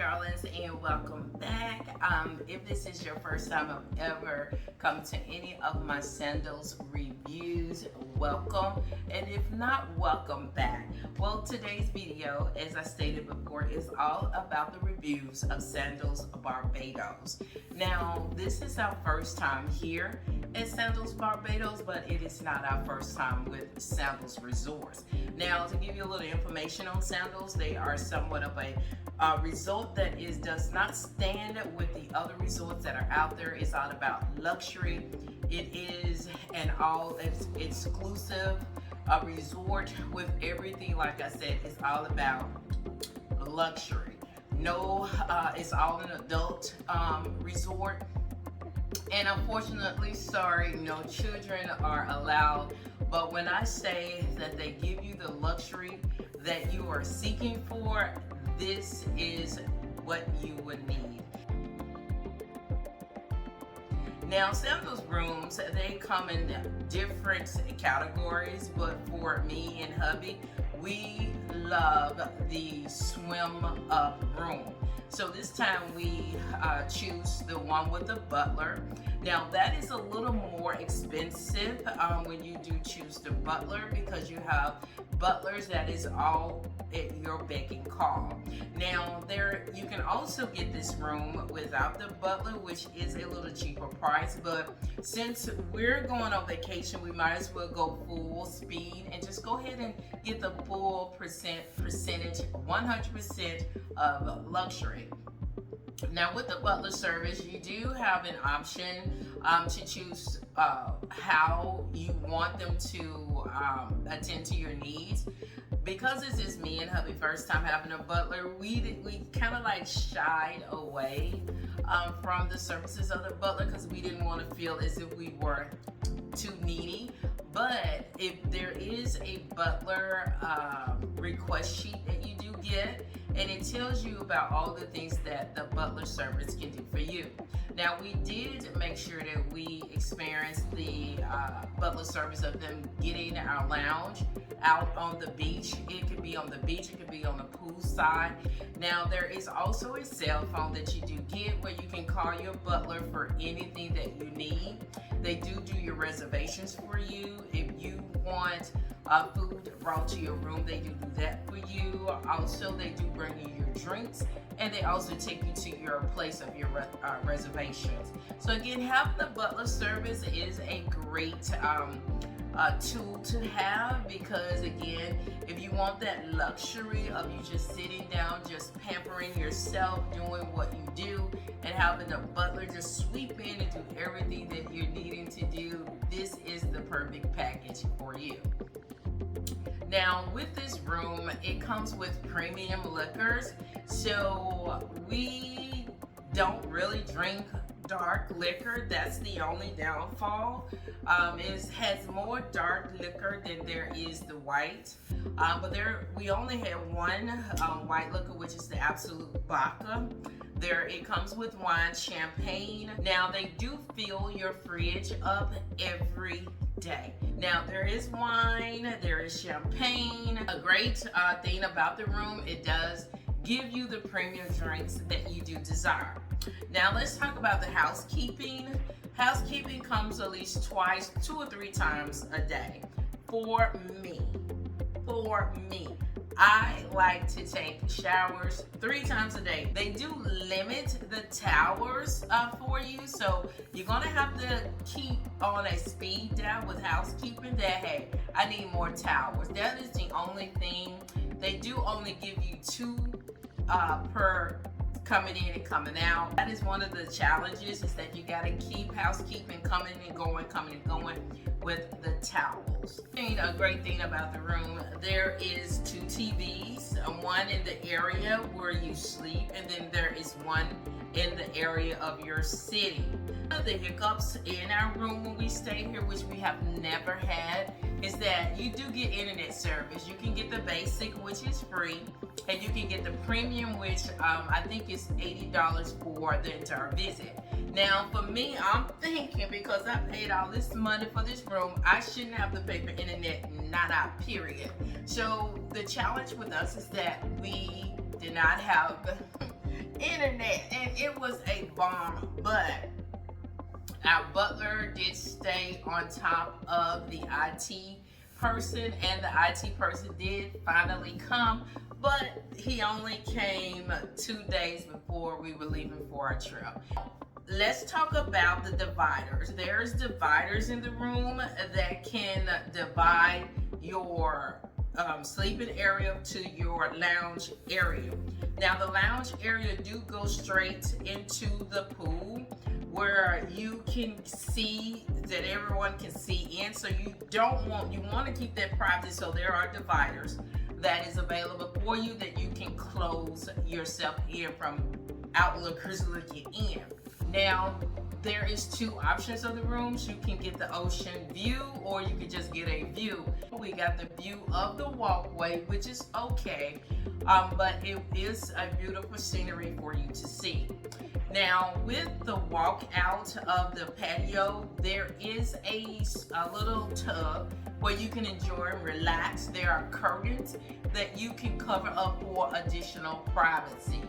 darlings, and welcome back. If this is your first time I've ever come to any of my sandals reviews, welcome. And if not, welcome back. Well, today's video, as I stated before, is all about the reviews of Sandals Barbados. Now, this is our first time here at Sandals Barbados, but it is not our first time with Sandals Resorts. Now, to give you a little information on Sandals, they are somewhat of a resort that does not stand with the other resorts that are out there. It's all about luxury. It is an all-exclusive resort with everything. Like I said, it's all about luxury. No, it's all an adult resort. And unfortunately, sorry, no children are allowed. But when I say that they give you the luxury that you are seeking for, this is what you would need. Now, Sandals rooms, they come in different categories, but for me and hubby, we love the swim up room. So this time we choose the one with the butler. Now that is a little more expensive when you do choose the butler, because you have butlers that is all at your beck and call. Now you can also get this room without the butler, which is a little cheaper price, but since we're going on vacation, we might as well go full speed and just go ahead and get the full percentage 100% of luxury. Now with the butler service, you do have an option to choose how you want them to attend to your needs. Because this is me and hubby first time having a butler, we kind of like shied away from the services of the butler because we didn't want to feel as if we were too needy. But if there is a butler request sheet that you do get, and it tells you about all the things that the butler service can do for you. Now, we did make sure that we experienced the butler service of them getting our lounge out on the beach. It could be on the beach, it could be on the pool side. Now, there is also a cell phone that you do get where you can call your butler for anything that you need. They do your reservations for you. If you want food brought to your room, they do that for you. Also, they do bring you your drinks, and they also take you to your place of your reservations. So again, having the butler service is a great tool to have, because again, if you want that luxury of you just sitting down, just pampering yourself, doing what you do, and having the butler just sweep in and do everything that you're needing to do, this is the perfect package for you. Now with this room, it comes with premium liquors, so we don't really drink dark liquor. That's the only downfall. It has more dark liquor than there is the white, but we only have one white liquor, which is the Absolute Vodka. It comes with wine, champagne. Now they do fill your fridge up every day. Now there is wine, there is champagne. A great thing about the room, it does give you the premium drinks that you do desire. Now let's talk about the housekeeping. Housekeeping comes at least twice, 2 or 3 times a day. For me, I like to take showers 3 times a day. They do limit the towers for you, so you're gonna have to keep on a speed dial with housekeeping that, hey, I need more towers. That is the only thing. They do only give you 2 per coming in and coming out. That is one of the challenges, is that you gotta keep housekeeping coming and going with the towels. A great thing about the room, there is 2 TVs, one in the area where you sleep, and then there is one in the area of your sitting. One of the hiccups in our room when we stay here, which we have never had, is that you do get internet service. You can get the basic, which is free, and you can get the premium, which I think is $80 for the entire visit. Now for me, I'm thinking, because I paid all this money for this room, I shouldn't have to pay for internet, not out, period. So the challenge with us is that we did not have internet, and it was a bomb. But our butler did stay on top of the IT person, and the IT person did finally come, but he only came 2 days before we were leaving for our trip. Let's talk about the dividers. There's dividers in the room that can divide your sleeping area to your lounge area. Now the lounge area do go straight into the pool where you can see that everyone can see in, so you want to keep that private, so there are dividers that is available for you that you can close yourself in from outlookers looking in. Now there is 2 options of the rooms. You can get the ocean view or you can just get a view. We got the view of the walkway, which is okay, but it is a beautiful scenery for you to see. Now with the walk out of the patio, there is a little tub where you can enjoy and relax. There are curtains that you can cover up for additional privacy.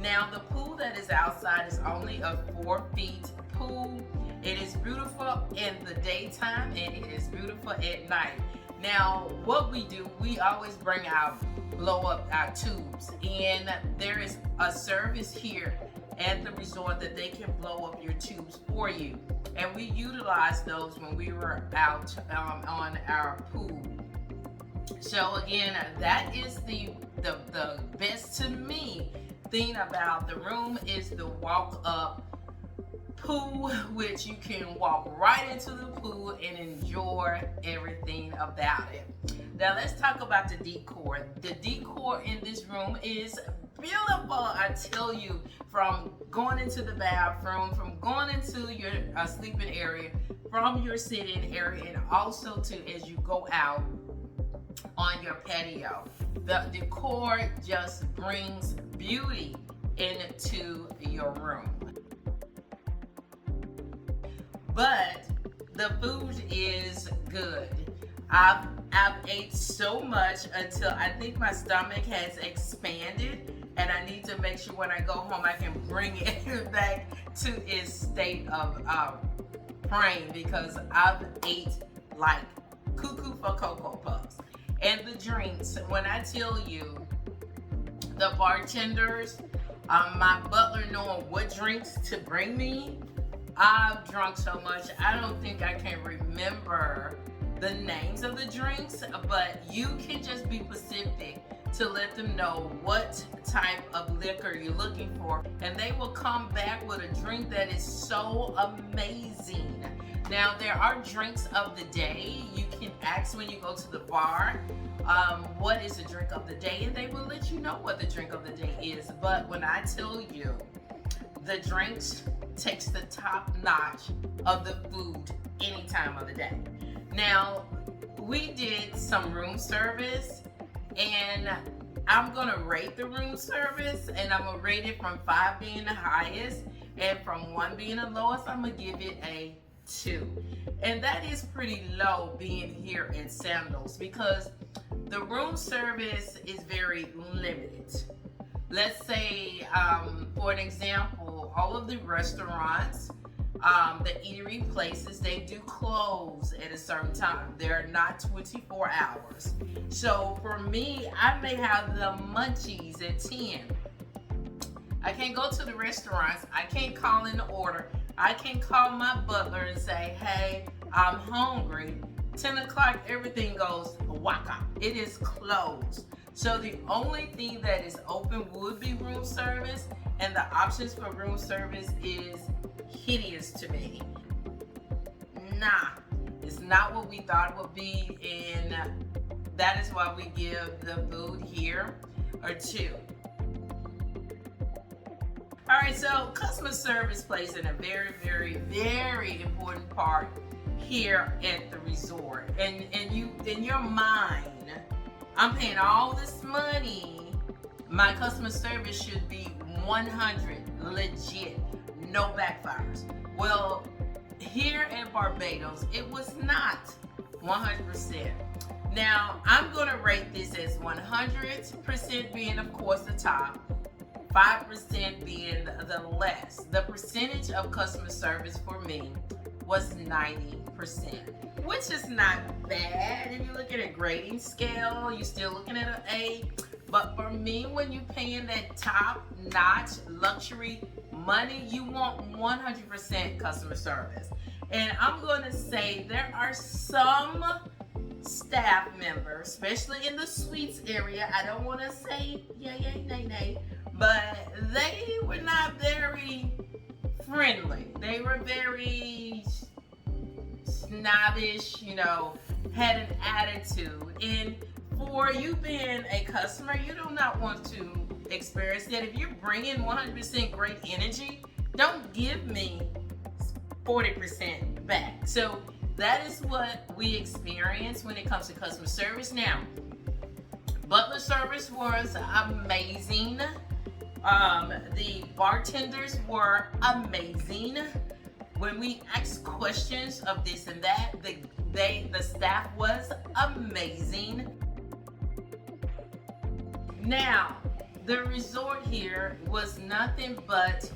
Now the pool that is outside is only a 4 feet pool. It is beautiful in the daytime and it is beautiful at night. Now what we do, we always bring out blow up our tubes, and there is a service here at the resort that they can blow up your tubes for you, and we utilized those when we were out on our pool. So again, that is the best to me thing about the room is the walk up pool, which you can walk right into the pool and enjoy everything about it. Now let's talk about the decor. The decor in this room is beautiful, I tell you, from going into the bathroom, from going into your sleeping area, from your sitting area, and also to as you go out on your patio. The decor just brings beauty into your room. But the food is good. I've ate so much until I think my stomach has expanded, and I need to make sure when I go home I can bring it back to its state of frame, because I've ate like cuckoo for Cocoa Puffs. And the drinks, when I tell you, the bartenders, my butler knowing what drinks to bring me, I've drunk so much I don't think I can remember the names of the drinks, but you can just be specific to let them know what type of liquor you're looking for, and they will come back with a drink that is so amazing. Now there are drinks of the day. You can ask when you go to the bar, what is the drink of the day, and they will let you know what the drink of the day is. But when I tell you, the drinks takes the top notch of the food any time of the day. Now we did some room service, and I'm gonna rate the room service, and I'm gonna rate it from 5 being the highest and from 1 being the lowest. I'm gonna give it a 2, and that is pretty low being here in Sandals, because the room service is very limited. Let's say, for an example, all of the restaurants, the eatery places, they do close at a certain time. They're not 24 hours. So for me, I may have the munchies at 10. I can't go to the restaurants. I can't call in the order. I can call my butler and say, hey, I'm hungry. 10 o'clock, everything goes waka. It is closed. So the only thing that is open would be room service, and the options for room service is hideous to me. Nah, it's not what we thought it would be, and that is why we give the food here a 2. All right, so customer service plays in a very, very, very important part here at the resort. And you, in your mind, I'm paying all this money. My customer service should be 100, legit, no backfires. Well, here at Barbados, it was not 100%. Now, I'm gonna rate this as 100% being, of course, the top, 5% being the less. The percentage of customer service for me was 90%, which is not bad. If you look at a grading scale, you're still looking at an A. But for me, when you're paying that top-notch luxury money, you want 100% customer service. And I'm going to say there are some staff members, especially in the suites area, I don't want to say yay, nay, but they were not very friendly. They were very snobbish, had an attitude. And for you being a customer, you do not want to experience that. If you're bringing 100% great energy, don't give me 40% back. So that is what we experience when it comes to customer service. Now, butler service was amazing. The bartenders were amazing. When we asked questions of this and that, the staff was amazing. Now, the resort here was nothing but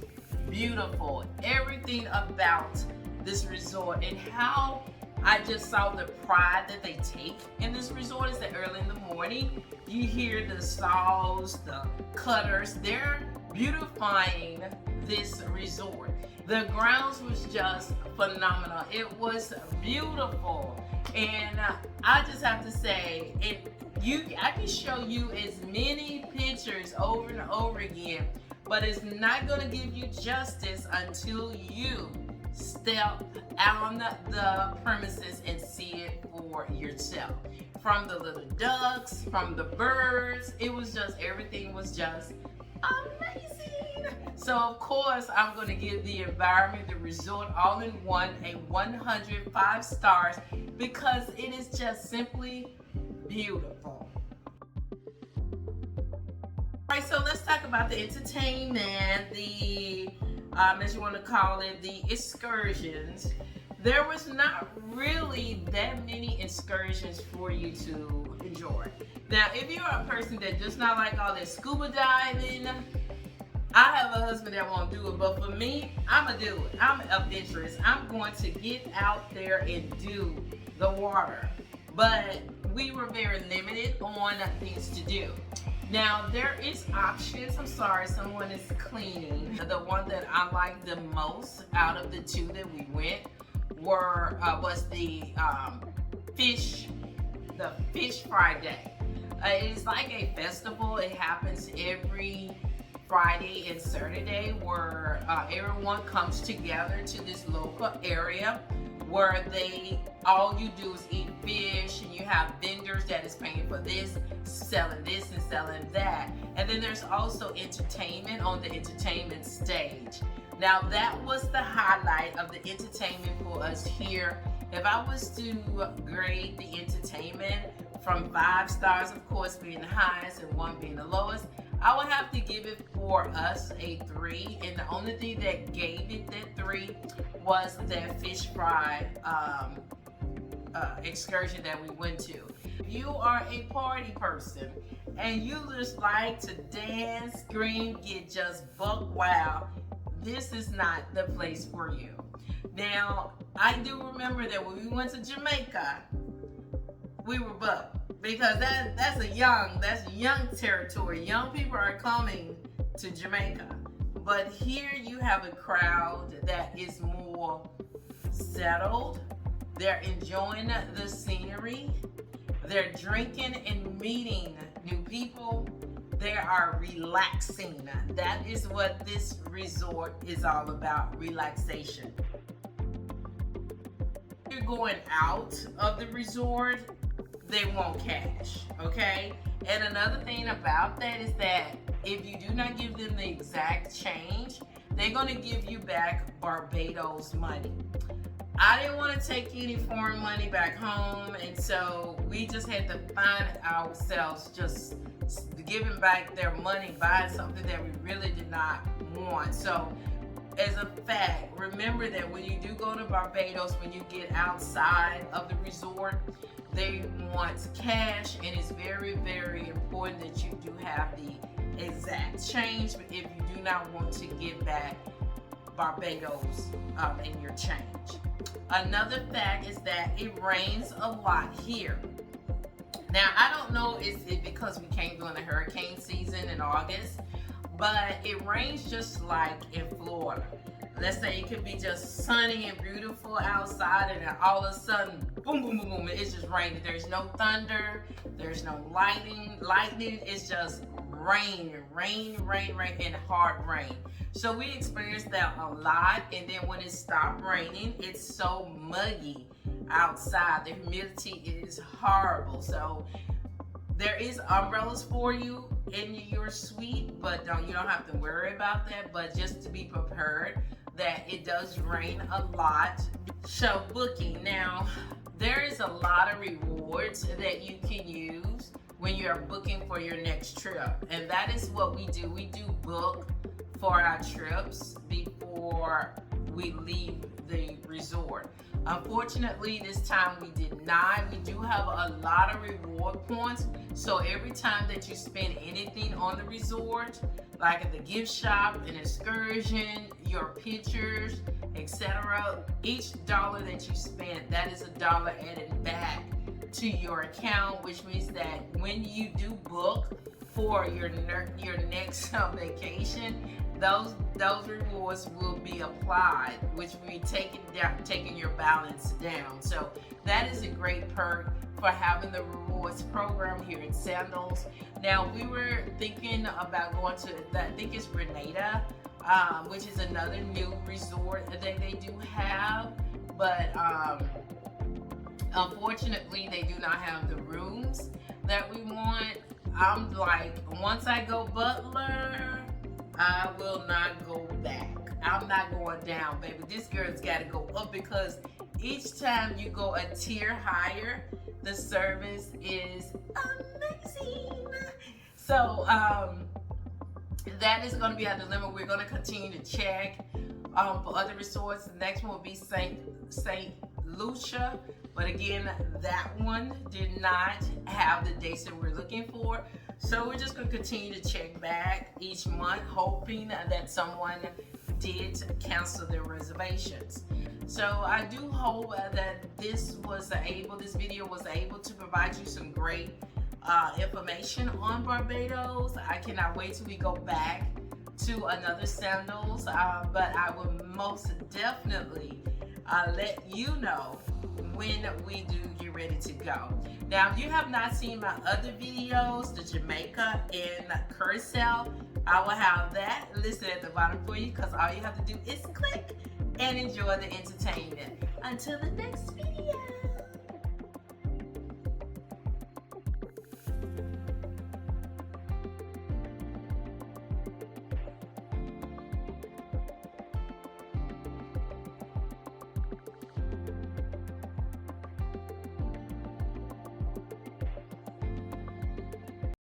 beautiful. Everything about this resort and how I just saw the pride that they take in this resort is that early in the morning, you hear the saws, the cutters, they're beautifying this resort. The grounds was just phenomenal. It was beautiful. And I just have to say, I can show you as many pictures over and over again, but it's not going to give you justice until you step on the premises and see it for yourself. From the little ducks, from the birds, everything was just amazing. So of course, I'm going to give the environment, the resort, all in one, a 105 stars, because it is just simply beautiful. All right, so let's talk about the entertainment, the as you want to call it, the excursions. There was not really that many excursions for you to enjoy. Now, if you're a person that does not like all that scuba diving, I have a husband that won't do it, but for me, I'm gonna do it. I'm adventurous. I'm going to get out there and do the water. But we were very limited on things to do. Now, there is options. I'm sorry, someone is cleaning. The one that I liked the most out of the two that we went was the fish fry day. It's like a festival. It happens every Friday and Saturday where everyone comes together to this local area where all you do is eat fish, and you have vendors that is paying for this, selling this and selling that. And then there's also entertainment on the entertainment stage. Now that was the highlight of the entertainment for us here. If I was to grade the entertainment from 5 stars, of course being the highest and 1 being the lowest, I would have to give it for us a 3. And the only thing that gave it that 3 was that fish fry excursion that we went to. If you are a party person and you just like to dance, scream, get just buck wild, this is not the place for you. Now, I do remember that when we went to Jamaica, we were buck, because that's young territory. Young people are coming to Jamaica. But here you have a crowd that is more settled. They're enjoying the scenery. They're drinking and meeting new people. They are relaxing. That is what this resort is all about, relaxation. If you're going out of the resort, they want cash, okay? And another thing about that is that if you do not give them the exact change, they're gonna give you back Barbados money. I didn't want to take any foreign money back home, and so we just had to find ourselves just giving back their money, buying something that we really did not want. So as a fact, remember that when you do go to Barbados, when you get outside of the resort, they want cash, and it's very, very important that you do have the exact change if you do not want to give back Barbados in your change. Another fact is that it rains a lot here. Now, I don't know is it because we came during the hurricane season in August, but it rains just like in Florida. Let's say it could be just sunny and beautiful outside, and then all of a sudden, boom, boom, boom, boom, it's just raining. There's no thunder, there's no lightning, it's just rain, and hard rain. So we experienced that a lot, and then when it stopped raining, it's so muggy outside. The humidity is horrible. So there is umbrellas for you in your suite, but you don't have to worry about that. But just to be prepared that it does rain a lot. So booking. Now, there is a lot of rewards that you can use when you're booking for your next trip. And that is what we do. We do book for our trips before we leave the resort. Unfortunately, this time we did not. We do have a lot of reward points. So every time that you spend anything on the resort, like at the gift shop, an excursion, your pictures, etc., each dollar that you spend, that is a dollar added back to your account, which means that when you do book for your next vacation, those rewards will be applied, which will be taking your balance down. So that is a great perk for having the rewards program here in Sandals. Now, we were thinking about going to, I think it's Grenada, which is another new resort that they do have, but unfortunately they do not have the rooms that we want. I'm like, once I go Bulter, I will not go back. I'm not going down, baby. This girl's got to go up, because each time you go a tier higher, the service is amazing. So that is going to be our dilemma. We're going to continue to check for other resorts. The next one will be Saint Lucia, but again, that one did not have the dates that we're looking for. So we're just going to continue to check back each month, hoping that someone did cancel their reservations. So I do hope that this video was able to provide you some great information on Barbados. I cannot wait till we go back to another Sandals, but I will most definitely let you know when we do get ready to go. Now, if you have not seen my other videos, the Jamaica and Curacao, I will have that listed at the bottom for you, because all you have to do is click and enjoy the entertainment. Until the next video.